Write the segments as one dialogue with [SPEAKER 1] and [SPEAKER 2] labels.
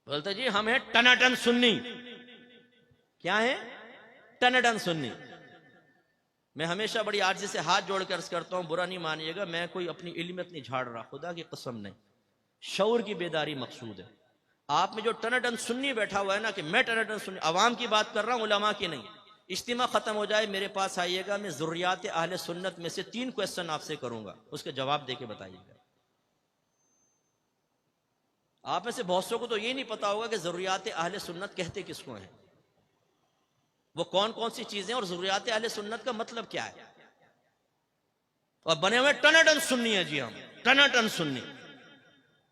[SPEAKER 1] بولتے جی ہم ہیں ٹناٹن سنی. کیا ہے؟ ٹناٹن سنی. میں ہمیشہ بڑی عاجزی سے ہاتھ جوڑ کر عرض کرتا ہوں، برا نہیں مانیے گا، میں کوئی اپنی علمیت نہیں جھاڑ رہا، خدا کی قسم نہیں، شعور کی بیداری مقصود ہے. آپ میں جو ٹناٹن سنی بیٹھا ہوا ہے نا کہ میں ٹناٹن سنی، عوام کی بات کر رہا ہوں، علماء کی نہیں. اجتماع ختم ہو جائے میرے پاس آئیے گا، میں ضروریات اہل سنت میں سے 3 کویسچن آپ سے کروں گا، اس کے جواب دے کے بتائیے گا. آپ میں سے بہت سو کو تو یہ نہیں پتا ہوگا کہ ضروریات اہل سنت کہتے کس کو ہیں، وہ کون کون سی چیزیں، اور ضروریات اہل سنت کا مطلب کیا ہے. اور بنے ہوئے ٹناٹن سنی ہے جی، ہم ٹناٹن سنی.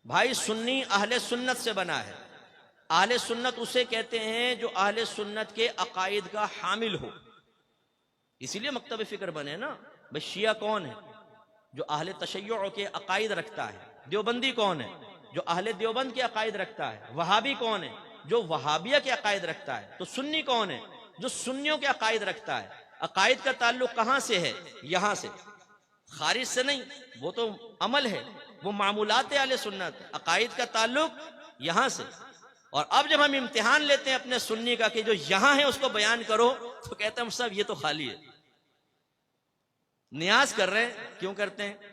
[SPEAKER 1] بھائی سنی اہل سنت سے بنا ہے. اہل سنت اسے کہتے ہیں جو اہل سنت کے عقائد کا حامل ہو. اسی لیے مکتب فکر بنے نا. بھئی شیعہ کون ہے؟ جو اہل تشیع کے عقائد رکھتا ہے. دیوبندی کون ہے؟ جو اہل دیوبند کے عقائد رکھتا ہے. وہابی کون ہے؟ جو وہابیہ کے عقائد رکھتا ہے. تو سنی کون ہے؟ جو سنیوں کے عقائد رکھتا ہے. عقائد کا تعلق کہاں سے ہے؟ یہاں سے، خارج سے نہیں. وہ تو عمل ہے، وہ معمولات اہل سنت. عقائد کا تعلق یہاں سے. اور اب جب ہم امتحان لیتے ہیں اپنے سنی کا کہ جو یہاں ہے اس کو بیان کرو، تو کہتے ہیں صاحب یہ تو خالی ہے. نیاز کر رہے ہیں، کیوں کرتے ہیں؟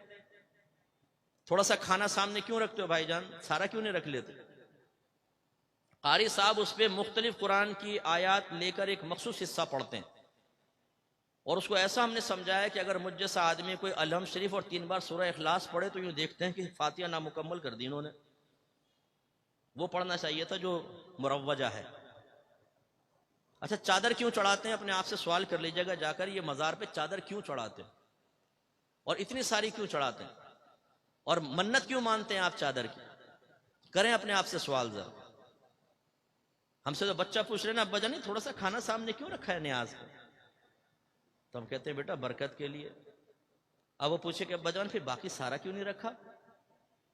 [SPEAKER 1] تھوڑا سا کھانا سامنے کیوں رکھتے ہو بھائی جان؟ سارا کیوں نہیں رکھ لیتے؟ قاری صاحب اس پہ مختلف قرآن کی آیات لے کر ایک مخصوص حصہ پڑھتے ہیں، اور اس کو ایسا ہم نے سمجھایا کہ اگر مجھ جیسا آدمی کوئی الحمد شریف اور 3 بار سورہ اخلاص پڑھے تو یوں دیکھتے ہیں کہ فاتحہ نامکمل کر دی انہوں نے. وہ پڑھنا چاہیے تھا جو مروجہ ہے. اچھا چادر کیوں چڑھاتے ہیں؟ اپنے آپ سے سوال کر لیجیے گا جا کر، یہ مزار پہ چادر کیوں چڑھاتے ہیں اور اتنی ساری کیوں چڑھاتے ہیں، اور منت کیوں مانتے ہیں آپ چادر کی؟ کریں اپنے آپ سے سوال ذرا. ہم سے تو بچہ پوچھ رہے نا ابا جان تھوڑا سا کھانا سامنے کیوں رکھا ہے نیاز کا؟ تو ہم کہتے ہیں بیٹا برکت کے لیے. اب وہ پوچھے کہ ابا جان پھر باقی سارا کیوں نہیں رکھا؟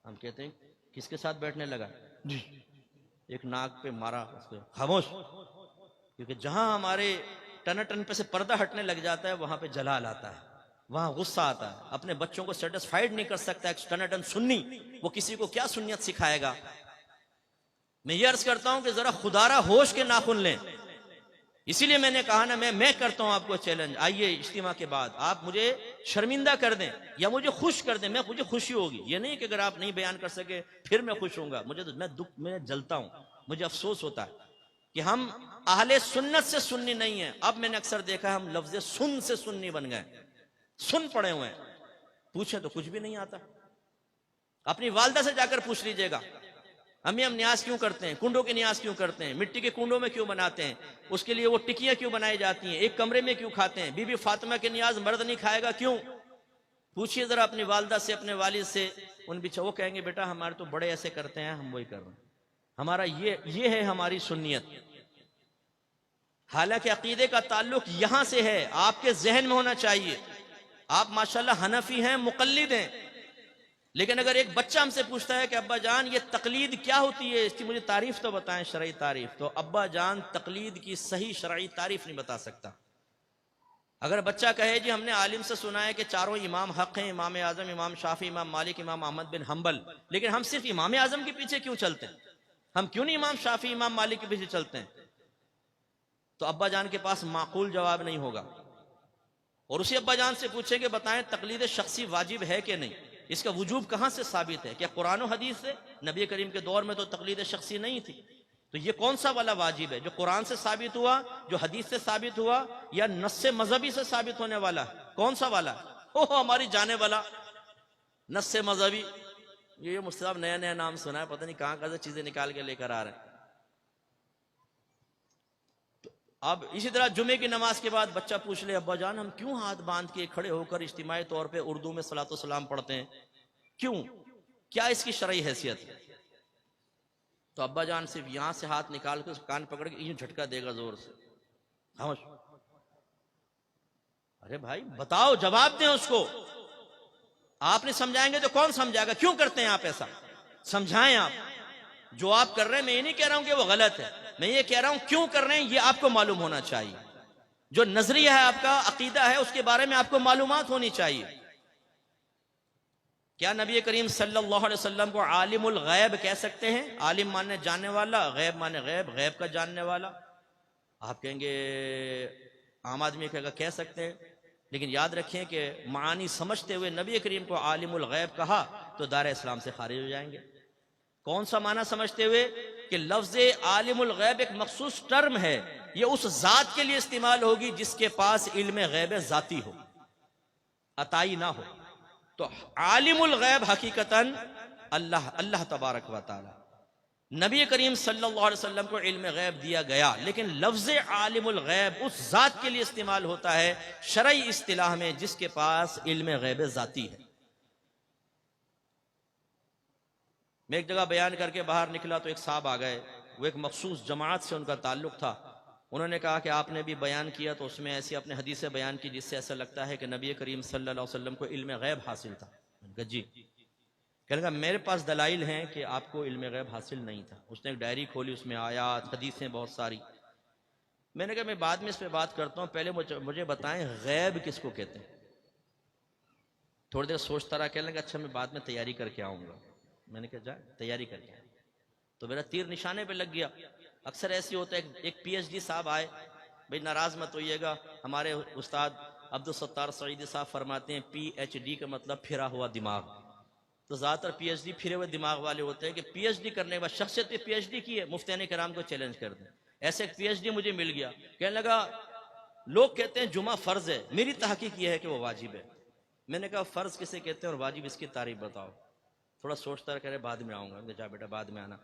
[SPEAKER 1] ہم کہتے ہیں کس کے ساتھ بیٹھنے لگا؟ جی ایک ناک پہ مارا اس پہ، خاموش. کیونکہ جہاں ہمارے ٹن پہ سے پردہ ہٹنے لگ جاتا ہے وہاں پہ جلال آتا ہے، وہاں غصہ آتا ہے. اپنے بچوں کو سیٹسفائیڈ نہیں کر سکتا ایک ٹن سنی، وہ کسی کو کیا سنیت سکھائے گا؟ میں یہ عرض کرتا ہوں کہ ذرا خدارہ ہوش کے ناخن لیں. اسی لیے میں نے کہا نا میں کرتا ہوں آپ کو چیلنج، آئیے اجتماع کے بعد آپ مجھے شرمندہ کر دیں یا مجھے خوش کر دیں، مجھے خوشی ہوگی. یہ نہیں کہ اگر آپ نہیں بیان کر سکے پھر میں خوش ہوں گا. میں جلتا ہوں، مجھے افسوس ہوتا ہے کہ ہم اہل سنت سے سنی نہیں ہیں. اب میں نے اکثر دیکھا ہم لفظ سن سے سنی بن گئے، سن پڑے ہوئے ہیں. پوچھیں تو کچھ بھی نہیں آتا. اپنی والدہ سے جا کر پوچھ لیجئے گا امی ہم نیاز کیوں کرتے ہیں، کنڈوں کی نیاز کیوں کرتے ہیں، مٹی کے کنڈوں میں کیوں بناتے ہیں، اس کے لیے وہ ٹکیاں کیوں بنائی جاتی ہیں، ایک کمرے میں کیوں کھاتے ہیں، بی بی فاطمہ کی نیاز مرد نہیں کھائے گا کیوں؟ پوچھئے ذرا اپنی والدہ سے، اپنے والد سے. ان بھی وہ کہیں گے بیٹا ہمارے تو بڑے ایسے کرتے ہیں ہم وہی کر رہے ہیں، ہمارا یہ ہے ہماری سنیت. حالانکہ عقیدے کا تعلق یہاں سے ہے، آپ کے ذہن میں ہونا چاہیے. آپ ماشاءاللہ حنفی ہیں، مقلد ہیں، لیکن اگر ایک بچہ ہم سے پوچھتا ہے کہ ابا جان یہ تقلید کیا ہوتی ہے، اس کی مجھے تعریف تو بتائیں، شرعی تعریف، تو ابا جان تقلید کی صحیح شرعی تعریف نہیں بتا سکتا. اگر بچہ کہے جی ہم نے عالم سے سنا ہے کہ چاروں امام حق ہیں، امام اعظم، امام شافعی، امام مالک، امام احمد بن حنبل، لیکن ہم صرف امام اعظم کے پیچھے کیوں چلتے ہیں، ہم کیوں نہیں امام شافعی، امام مالک کے پیچھے چلتے ہیں؟ تو ابا جان کے پاس معقول جواب نہیں ہوگا. اور اسی ابا جان سے پوچھیں کہ بتائیں تقلید شخصی واجب ہے کہ نہیں، اس کا وجوب کہاں سے ثابت ہے؟ کیا قرآن و حدیث سے؟ نبی کریم کے دور میں تو تقلید شخصی نہیں تھی. تو یہ کون سا والا واجب ہے، جو قرآن سے ثابت ہوا، جو حدیث سے ثابت ہوا، یا نص مذہبی سے ثابت ہونے والا؟ کون سا والا؟ ہماری جانے والا نص مذہبی. یہ مصطفیٰ نیا نیا نام سنا ہے، پتہ نہیں کہاں کہاں سے چیزیں نکال کے لے کر آ رہے ہیں. اب اسی طرح جمعے کی نماز کے بعد بچہ پوچھ لے ابا جان ہم کیوں ہاتھ باندھ کے کھڑے ہو کر اجتماعی طور پہ اردو میں صلاۃ و سلام پڑھتے ہیں، کیوں، کیا اس کی شرعی حیثیت ہے؟ تو ابا جان صرف یہاں سے ہاتھ نکال کے اس کان پکڑ کے یوں جھٹکا دے گا زور سے، خاموش. ارے بھائی بتاؤ، جواب دیں اس کو. آپ نہیں سمجھائیں گے تو کون سمجھائے گا؟ کیوں کرتے ہیں آپ ایسا؟ سمجھائیں. آپ جو آپ کر رہے ہیں، میں یہ نہیں کہہ رہا ہوں کہ وہ غلط ہے، میں یہ کہہ رہا ہوں کیوں کر رہے ہیں یہ آپ کو معلوم ہونا چاہیے. جو نظریہ ہے آپ کا، عقیدہ ہے، اس کے بارے میں آپ کو معلومات ہونی چاہیے. کیا نبی کریم صلی اللہ علیہ وسلم کو عالم الغیب کہہ سکتے ہیں؟ عالم مانے جاننے والا، غیب مانے غیب، غیب کا جاننے والا. آپ کہیں گے عام آدمی کہہ سکتے ہیں، لیکن یاد رکھیں کہ معانی سمجھتے ہوئے نبی کریم کو عالم الغیب کہا تو دار اسلام سے خارج ہو جائیں گے. کون سا معنی سمجھتے ہوئے؟ کہ لفظ عالم الغیب ایک مخصوص ٹرم ہے، یہ اس ذات کے لیے استعمال ہوگی جس کے پاس علم غیب ذاتی ہو، عطائی نہ ہو. تو عالم الغیب حقیقتاً اللہ تبارک و تعالی. نبی کریم صلی اللہ علیہ وسلم کو علم غیب دیا گیا، لیکن لفظ عالم الغیب اس ذات کے لیے استعمال ہوتا ہے شرعی اصطلاح میں جس کے پاس علم غیب ذاتی ہے. میں ایک جگہ بیان کر کے باہر نکلا تو ایک صاحب آ گئے، وہ ایک مخصوص جماعت سے ان کا تعلق تھا. انہوں نے کہا کہ آپ نے بھی بیان کیا تو اس میں ایسی اپنے حدیثیں بیان کی جس سے ایسا لگتا ہے کہ نبی کریم صلی اللہ علیہ وسلم کو علم غیب حاصل تھا. میں نے کہا جی. کہنے لگا میرے پاس دلائل ہیں کہ آپ کو علم غیب حاصل نہیں تھا. اس نے ایک ڈائری کھولی، اس میں آیات حدیثیں بہت ساری. میں نے کہا میں بعد میں اس پہ بات کرتا ہوں، پہلے مجھے بتائیں غیب کس کو کہتے ہیں. تھوڑی دیر سوچتا رہا، کہنے لگا اچھا میں بعد میں تیاری کر کے آؤں گا. میں نے کہا جا تیاری کر کے. تو میرا تیر نشانے پہ لگ گیا. اکثر ایسی ہوتا ہے، ایک پی ایچ ڈی صاحب آئے، بھئی ناراض مت ہوئیے گا، ہمارے استاد عبدالستار سعیدی صاحب فرماتے ہیں پی ایچ ڈی کا مطلب پھرا ہوا دماغ. تو زیادہ تر پی ایچ ڈی پھرے ہوئے دماغ والے ہوتے ہیں کہ پی ایچ ڈی کرنے کے بعد شخصیت پی ایچ ڈی کی ہے، مفتیان کرام کو چیلنج کر دیں. ایسے ایک پی ایچ ڈی مجھے مل گیا، کہنے لگا لوگ کہتے ہیں جمعہ فرض ہے، میری تحقیق یہ ہے کہ وہ واجب ہے. میں نے کہا فرض کسے کہتے ہیں اور واجب اس کی تعریف بتاؤ. تھوڑا سوچتا رہا، کہہ رہے بعد میں آؤں گا. جا بیٹا بعد میں آنا.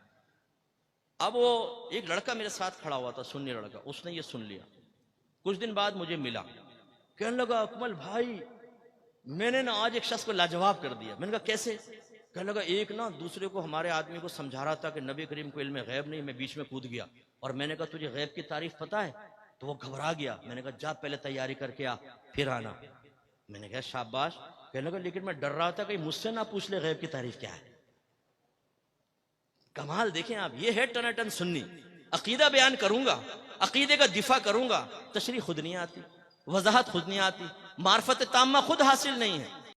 [SPEAKER 1] اب وہ ایک لڑکا میرے ساتھ کھڑا ہوا تھا، سنی لڑکا، اس نے یہ سن لیا. کچھ دن بعد مجھے ملا، کہنے لگا اکمل بھائی میں نے نا آج ایک شخص کو لاجواب کر دیا. میں نے کہا کیسے؟ کہنے لگا ایک نا دوسرے کو ہمارے آدمی کو سمجھا رہا تھا کہ نبی کریم کو علم غیب نہیں، میں بیچ میں کود گیا اور میں نے کہا تجھے غیب کی تعریف پتہ ہے؟ تو وہ گھبرا گیا. میں نے کہا جا پہلے تیاری کر کے آ پھر آنا. میں نے کہا شاباش. کہنے لگا لیکن میں ڈر رہا تھا کہ مجھ سے نہ پوچھ لے غیب کی تعریف کیا ہے. کمال دیکھیں آپ، یہ ہے ٹناٹن سنی. عقیدہ بیان کروں گا، عقیدے کا دفاع کروں گا، تشریح خود نہیں آتی، وضاحت خود نہیں آتی، معرفت تامہ خود حاصل نہیں ہے.